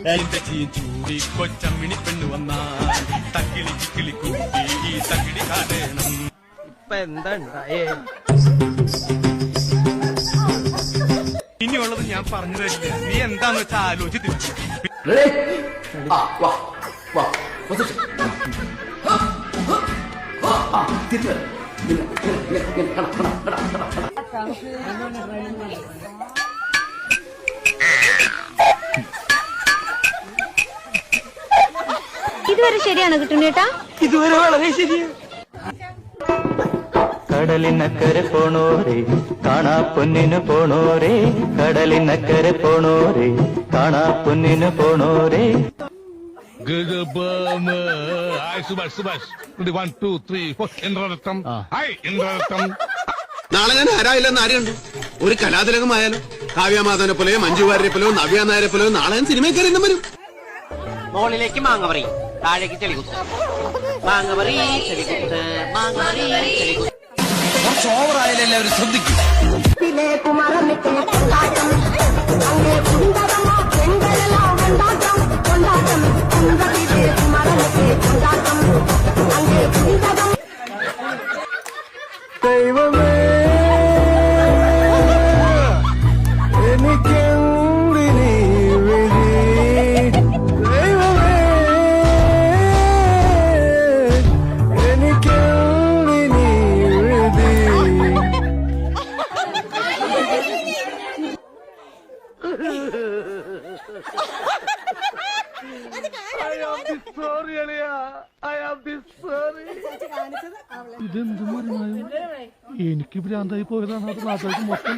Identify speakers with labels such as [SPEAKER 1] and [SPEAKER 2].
[SPEAKER 1] ചൂടി കൊച്ചമ്മിണി പെണ്ണു വന്നാൽ തക്കിളി ചിക്കിളി കൂട്ടി ഈ തകിടി കാടേണം.
[SPEAKER 2] ഇപ്പൊ എന്താ ഉണ്ടായേ?
[SPEAKER 1] ഇനിയുള്ളത് ഞാൻ പറഞ്ഞു തരില്ല, നീ എന്താന്ന് വെച്ചാൽ ആലോചിച്ച്
[SPEAKER 3] ഇതുവരെ ശരിയാണ് കിട്ടുന്നേട്ടാ?
[SPEAKER 2] ഇതുവരെ വളരെ ശരിയാണ്.
[SPEAKER 4] കടലിനക്കരെ പോണോരേ കാണാ പൊന്നിനു പോണോരേ, കടലിനക്കരെ പോണോരേ കാണാ പൊന്നിനു പോണോരേ.
[SPEAKER 5] നാളെ ഞാൻ ആരായില്ലെന്ന് ആരെയുണ്ട്? ഒരു കലാതിലകമായാലും കാവ്യമാധവനെ പോലെയോ മഞ്ജു വാര്യരെ പോലെയോ നവ്യ നായരെ പോലെയോ നാളെ ഞാൻ സിനിമയിൽ കയറി വരും.
[SPEAKER 2] മുകളിലേക്ക് മാങ്ങവറി, താഴേക്ക് ചെളികുത്ത്, മാങ്ങവറി ചെളികുത്ത്, മാങ്ങവറി ചെളികുത്ത്.
[SPEAKER 5] കുറച്ച് ഓവറായാലും എല്ലാവരും ശ്രദ്ധിക്കും.
[SPEAKER 4] ദൈവമേ എനിക്കെന്തിനീ വിധി, ദൈവമേ എനിക്കെന്തിനീ വിധി.
[SPEAKER 6] ഇതെന്ത് മറിമായും എനിക്ക് ഭ്രാന്തായി പോയതാണ്. അത് നാട്ടുകാർക്ക് മൊത്തം